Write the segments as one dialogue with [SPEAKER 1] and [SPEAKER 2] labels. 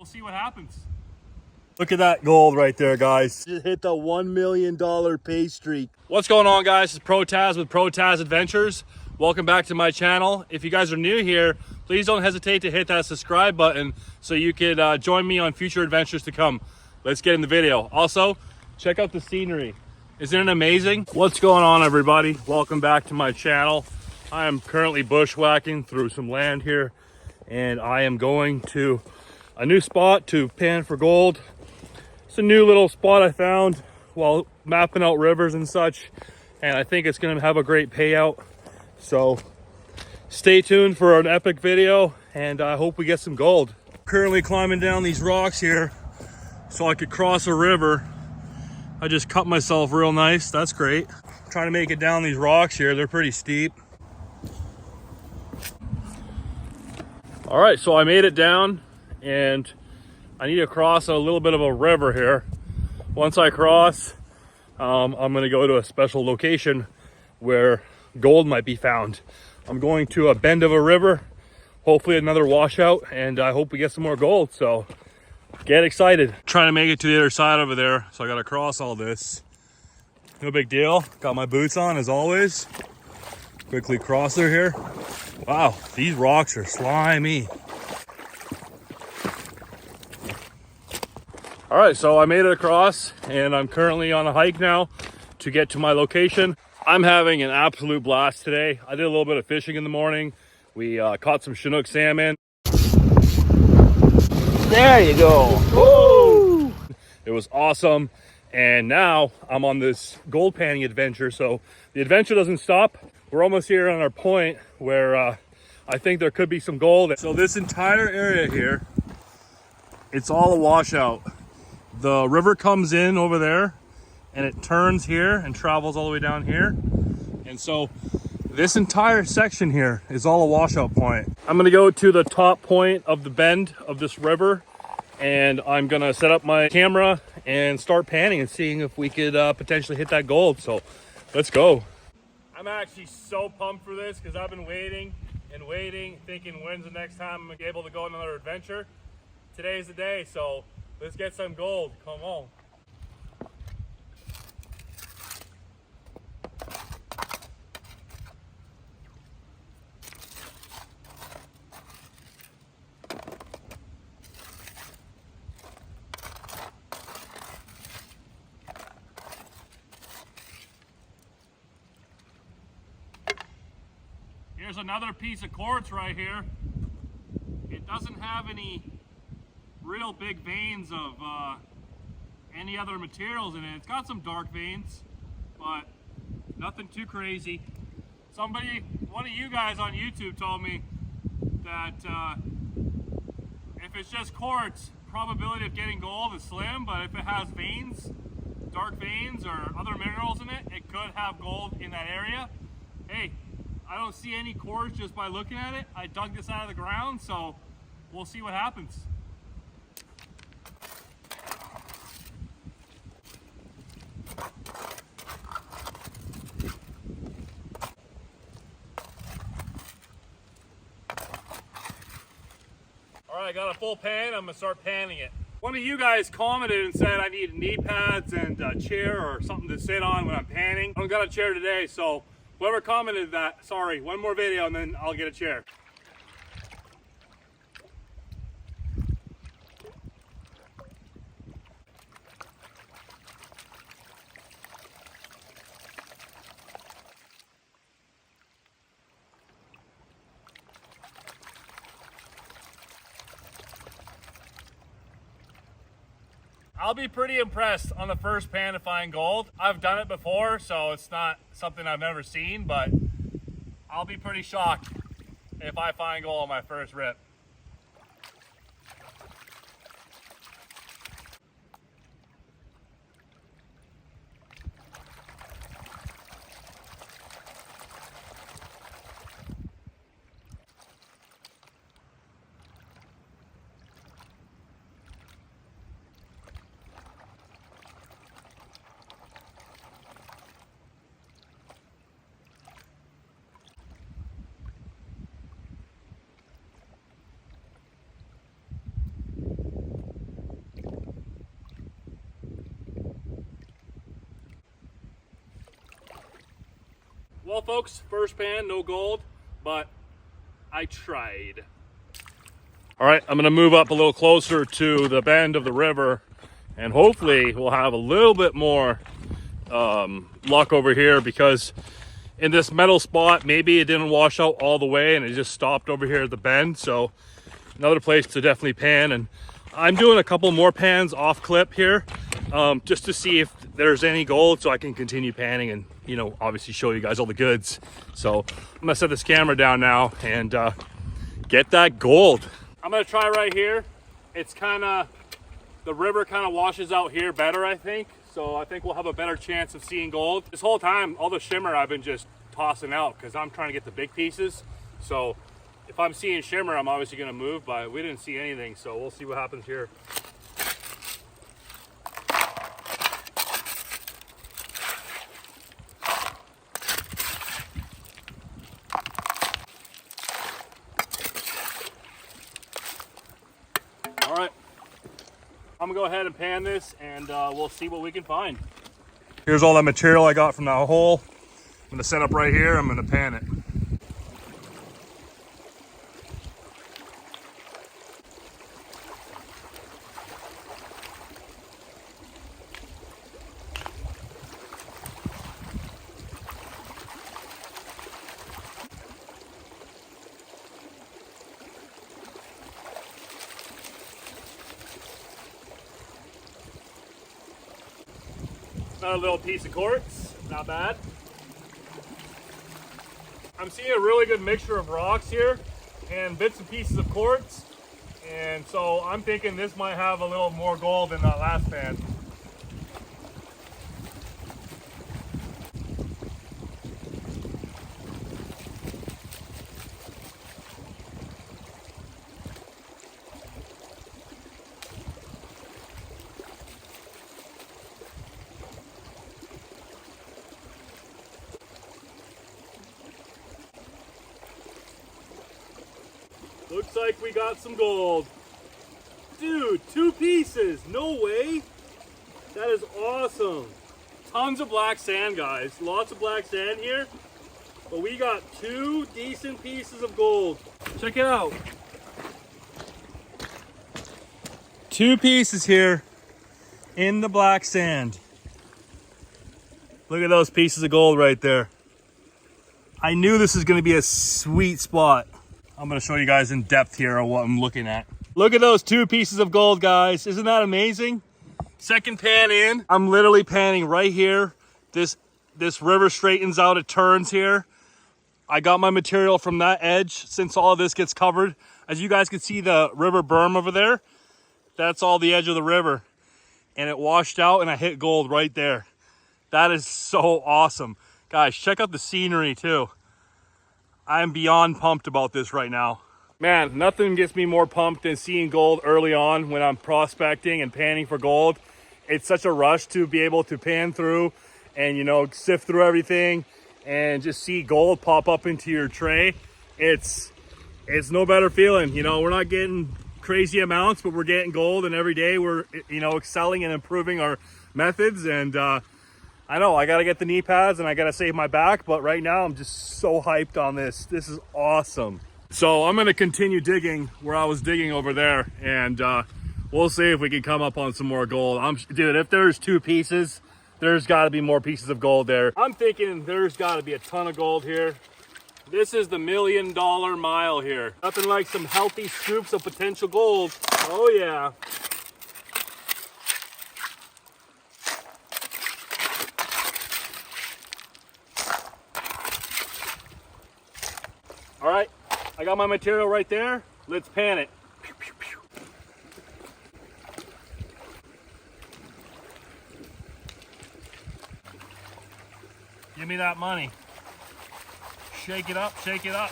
[SPEAKER 1] We'll see what happens. Look at that gold right there, guys. Just hit the $1 million pay streak. What's going on, guys? It's ProTaz with ProTaz Adventures. Welcome back to my channel. If you guys are new here, please don't hesitate to hit that subscribe button so you can join me on future adventures to come. Let's get in the video. Also, check out the scenery. Isn't it amazing? What's going on, everybody? Welcome back to my channel. I am currently bushwhacking through some land here, and I am going to a new spot to pan for gold. It's a new little spot I found while mapping out rivers and such, and I think it's going to have a great payout. So stay tuned for an epic video, and I hope we get some gold. Currently climbing down these rocks here so I could cross a river. I just cut myself real nice. That's great. I'm trying to make it down these rocks here. They're pretty steep. All right, so I made it down, and I need to cross a little bit of a river here. Once I cross, I'm going to go to a special location where gold might be found. I'm going to a bend of a river, hopefully another washout, and I hope we get some more gold. So get excited. Trying to make it to the other side over there, so I got to cross all this. No big deal. Got my boots on as always. Quickly cross through here. Wow, these rocks are slimy. All right, so I made it across, and I'm currently on a hike now to get to my location. I'm having an absolute blast today. I did a little bit of fishing in the morning. We caught some Chinook salmon.
[SPEAKER 2] There you go.
[SPEAKER 1] Woo! It was awesome. And now I'm on this gold panning adventure. So the adventure doesn't stop. We're almost here on our point where I think there could be some gold. So this entire area here, it's all a washout. The river comes in over there and it turns here and travels all the way down here. And so this entire section here is all a washout point. I'm gonna go to the top point of the bend of this river, and I'm gonna set up my camera and start panning and seeing if we could potentially hit that gold. So let's go. I'm actually so pumped for this because I've been waiting and waiting, thinking when's the next time I'm gonna be able to go on another adventure. Today's the day, so let's get some gold. Come on. Here's another piece of quartz right here. It doesn't have any real big veins of any other materials in it. It's got some dark veins, but nothing too crazy. One of you guys on YouTube told me that if it's just quartz, probability of getting gold is slim, but if it has veins, dark veins or other minerals in it, it could have gold in that area. Hey, I don't see any quartz just by looking at it. I dug this out of the ground, so we'll see what happens. All right, I got a full pan. I'm gonna start panning it. One of you guys commented and said I need knee pads and a chair or something to sit on when I'm panning. I don't got a chair today, so whoever commented that, sorry, one more video and then I'll get a chair. I'll be pretty impressed on the first pan to find gold. I've done it before, so it's not something I've never seen, but I'll be pretty shocked if I find gold on my first rip. Well, folks, first pan, no gold, but I tried. All right, I'm gonna move up a little closer to the bend of the river, and hopefully we'll have a little bit more luck over here, because in this metal spot, maybe it didn't wash out all the way and it just stopped over here at the bend. So another place to definitely pan. And I'm doing a couple more pans off clip here, just to see if there's any gold, so I can continue panning and, you know, obviously show you guys all the goods. So I'm gonna set this camera down now and get that gold. I'm gonna try right here. It's kind of, the river kind of washes out here better, I think. So I think we'll have a better chance of seeing gold. This whole time, all the shimmer I've been just tossing out because I'm trying to get the big pieces. So if I'm seeing shimmer, I'm obviously gonna move, but we didn't see anything. So we'll see what happens here. All right, I'm gonna go ahead and pan this, and we'll see what we can find. Here's all that material I got from that hole. I'm gonna set up right here, I'm gonna pan it. Another little piece of quartz, not bad. I'm seeing a really good mixture of rocks here and bits and pieces of quartz. And so I'm thinking this might have a little more gold than that last pan. Looks like we got some gold. Dude, 2 pieces, no way. That is awesome. Tons of black sand, guys. Lots of black sand here. But we got 2 decent pieces of gold. Check it out. 2 pieces here in the black sand. Look at those pieces of gold right there. I knew this was gonna be a sweet spot. I'm gonna show you guys in depth here on what I'm looking at. Look at those 2 pieces of gold, guys. Isn't that amazing? Second pan in. I'm literally panning right here. This river straightens out, it turns here. I got my material from that edge since all of this gets covered. As you guys can see the river berm over there, that's all the edge of the river. And it washed out and I hit gold right there. That is so awesome. Guys, check out the scenery too. I'm beyond pumped about this right now. Man, nothing gets me more pumped than seeing gold early on when I'm prospecting and panning for gold. It's such a rush to be able to pan through and, you know, sift through everything and just see gold pop up into your tray. It's no better feeling. You know, we're not getting crazy amounts, but we're getting gold, and every day we're, you know, excelling and improving our methods. And I know I gotta get the knee pads and I gotta save my back, but right now I'm just so hyped on this. This is awesome. So I'm gonna continue digging where I was digging over there, and we'll see if we can come up on some more gold. Dude, if there's 2 pieces, there's gotta be more pieces of gold there. I'm thinking there's gotta be a ton of gold here. This is the $1 million mile here. Nothing like some healthy scoops of potential gold. Oh yeah. All right, I got my material right there. Let's pan it. Pew, pew, pew. Give me that money. Shake it up, shake it up.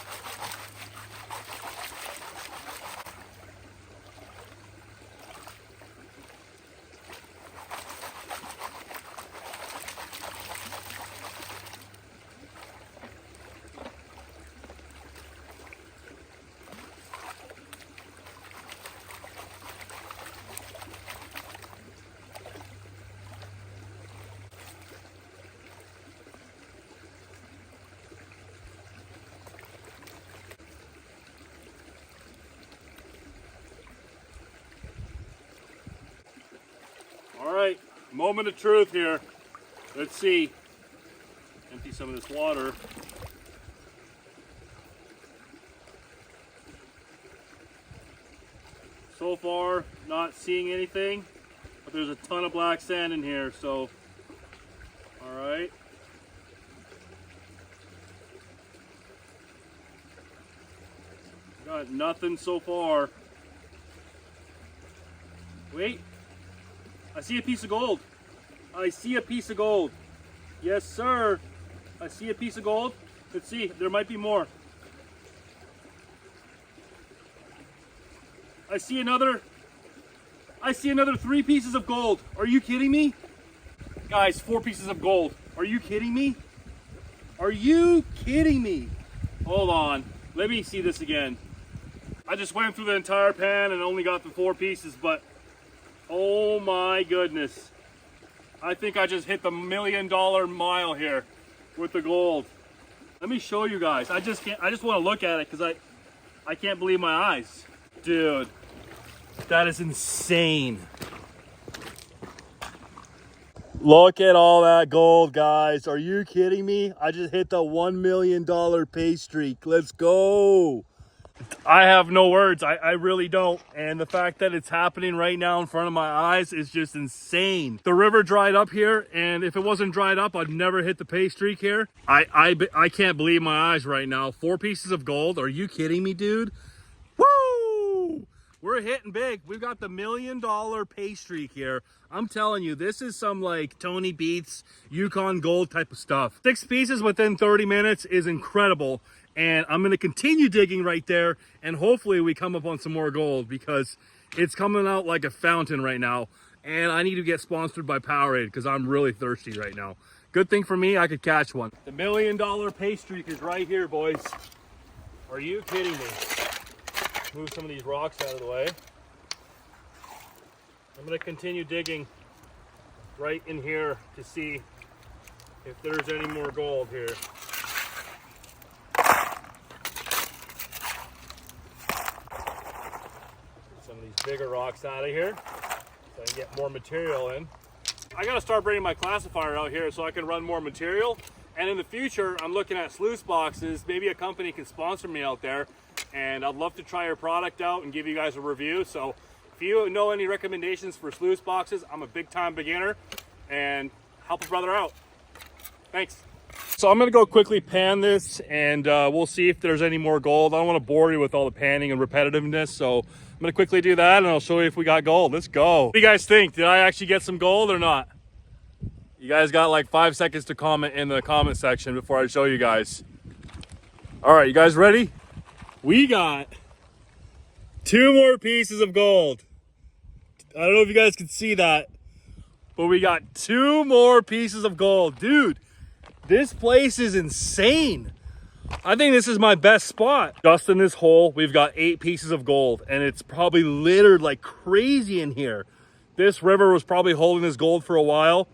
[SPEAKER 1] All right, moment of truth here. Let's see. Empty some of this water. So far, not seeing anything, but there's a ton of black sand in here, so, all right. Got nothing so far. Wait, I see a piece of gold. I see a piece of gold. Yes, sir. I see a piece of gold. Let's see, there might be more. I see another 3 pieces of gold. Are you kidding me? Guys, 4 pieces of gold. Are you kidding me? Are you kidding me? Hold on, let me see this again. I just went through the entire pan and only got the 4 pieces, but oh my goodness. I think I just hit the $1 million mile here with the gold. Let me show you guys. I just want to look at it because I can't believe my eyes. Dude, that is insane. Look at all that gold, guys. Are you kidding me? I just hit the $1 million pay streak. Let's go. I have no words. I really don't. And the fact that it's happening right now in front of my eyes is just insane. The river dried up here, and if it wasn't dried up, I'd never hit the pay streak here. I can't believe my eyes right now. 4 pieces of gold. Are you kidding me, dude? Woo! We're hitting big. We've got the $1 million pay streak here. I'm telling you, this is some like Tony Beats, Yukon Gold type of stuff. 6 pieces within 30 minutes is incredible. And I'm going to continue digging right there. And hopefully we come up on some more gold because it's coming out like a fountain right now. And I need to get sponsored by Powerade because I'm really thirsty right now. Good thing for me, I could catch one. The $1 million pay streak is right here, boys. Are you kidding me? Move some of these rocks out of the way. I'm going to continue digging right in here to see if there's any more gold here. Some of these bigger rocks out of here so I can get more material in. I got to start bringing my classifier out here so I can run more material. And in the future, I'm looking at sluice boxes. Maybe a company can sponsor me out there. And I'd love to try your product out and give you guys a review. So if you know any recommendations for sluice boxes, I'm a big time beginner and help a brother out. Thanks. So I'm gonna go quickly pan this and we'll see if there's any more gold. I don't wanna bore you with all the panning and repetitiveness. So I'm gonna quickly do that and I'll show you if we got gold. Let's go. What do you guys think? Did I actually get some gold or not? You guys got like 5 seconds to comment in the comment section before I show you guys. All right, you guys ready? We got 2 more pieces of gold. I don't know if you guys can see that, but we got 2 more pieces of gold. Dude, this place is insane. I think this is my best spot. Just in this hole, we've got 8 pieces of gold, and it's probably littered like crazy in here. This river was probably holding this gold for a while,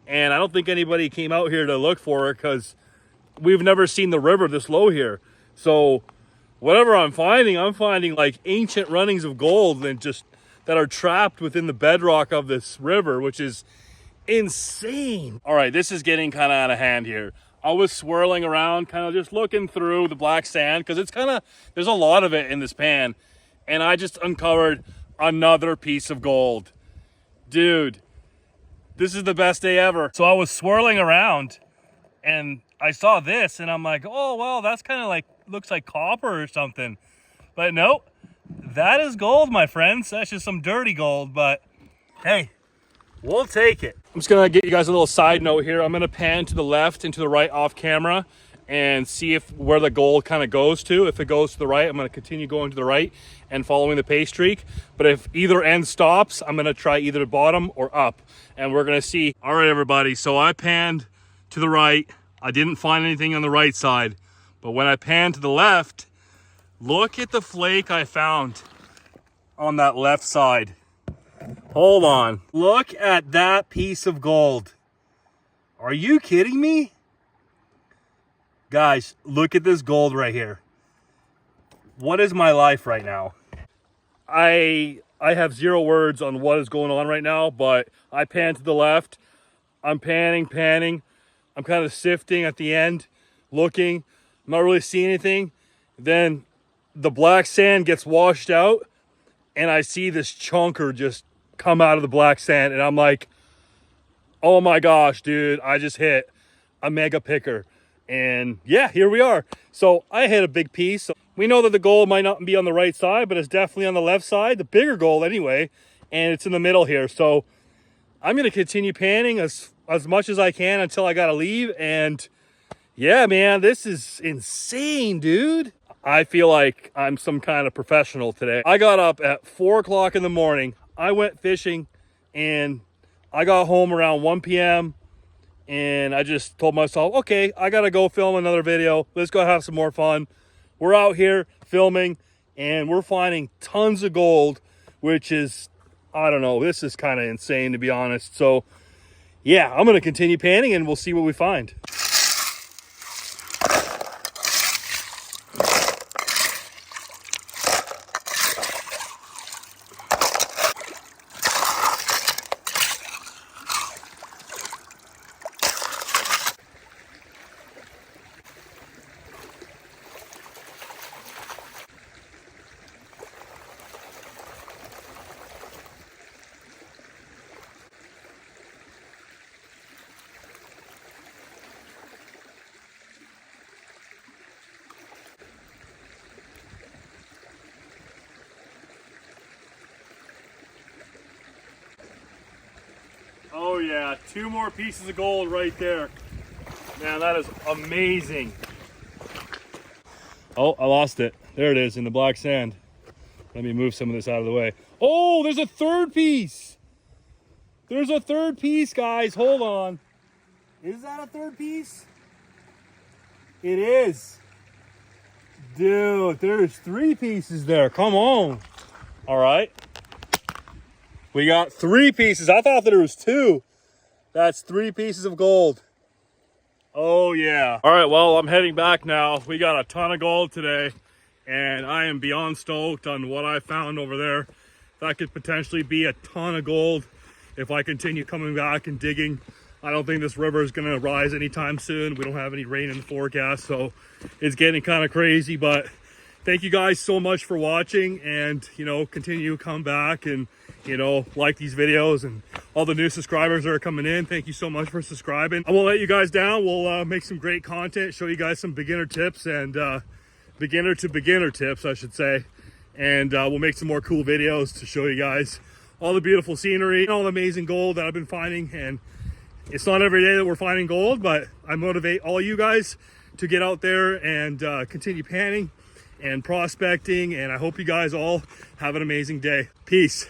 [SPEAKER 1] and I don't think anybody came out here to look for it because we've never seen the river this low here. So whatever I'm finding like ancient runnings of gold and just that are trapped within the bedrock of this river, which is insane. All right, this is getting kind of out of hand here. I was swirling around, kind of just looking through the black sand because there's a lot of it in this pan. And I just uncovered another piece of gold. Dude, this is the best day ever. So I was swirling around and I saw this and I'm like, oh, well, that's kind of like, looks like copper or something. But nope, that is gold, my friends. That's just some dirty gold, but hey, we'll take it. I'm just gonna get you guys a little side note here. I'm gonna pan to the left and to the right off camera and see if where the gold kind of goes to. If it goes to the right, I'm gonna continue going to the right and following the pay streak. But if either end stops, I'm gonna try either bottom or up and we're gonna see. All right, everybody, so I panned to the right. I didn't find anything on the right side, but when I panned to the left, look at the flake I found on that left side. Hold on. Look at that piece of gold. Are you kidding me? Guys, look at this gold right here. What is my life right now? I I have zero words on what is going on right now, but I pan to the left. I'm panning. I'm kind of sifting at the end, looking. I'm not really seeing anything. Then the black sand gets washed out, and I see this chunker just come out of the black sand, and I'm like, oh my gosh, dude, I just hit a mega picker. And yeah, here we are. So I hit a big piece. We know that the gold might not be on the right side, but it's definitely on the left side, the bigger gold anyway, and it's in the middle here. So I'm gonna continue panning as much as I can until I gotta leave. And yeah, man, this is insane, dude. I feel like I'm some kind of professional today. I got up at 4 o'clock in the morning. I went fishing and I got home around 1 p.m. and I just told myself, okay, I gotta go film another video. Let's go have some more fun. We're out here filming and we're finding tons of gold, which is, I don't know, this is kind of insane to be honest. So yeah, I'm gonna continue panning and we'll see what we find. Oh yeah, 2 more pieces of gold right there. Man, that is amazing. Oh, I lost it. There it is in the black sand. Let me move some of this out of the way. Oh, there's a 3rd piece. There's a 3rd piece, guys. Hold on. Is that a 3rd piece? It is. Dude, there's 3 pieces there. Come on. All right. We got 3 pieces. I thought that there was 2. That's 3 pieces of gold. Oh yeah. All right, well, I'm heading back now. We got a ton of gold today and I am beyond stoked on what I found over there. That could potentially be a ton of gold if I continue coming back and digging. I don't think this river is gonna rise anytime soon. We don't have any rain in the forecast, so it's getting kind of crazy, but thank you guys so much for watching and, you know, continue to come back and, you know, like these videos, and all the new subscribers that are coming in. Thank you so much for subscribing. I won't let you guys down. We'll make some great content, show you guys some beginner tips and beginner to beginner tips, I should say. And we'll make some more cool videos to show you guys all the beautiful scenery, all the amazing gold that I've been finding. And it's not every day that we're finding gold, but I motivate all you guys to get out there and continue panning and prospecting. And I hope you guys all have an amazing day. Peace.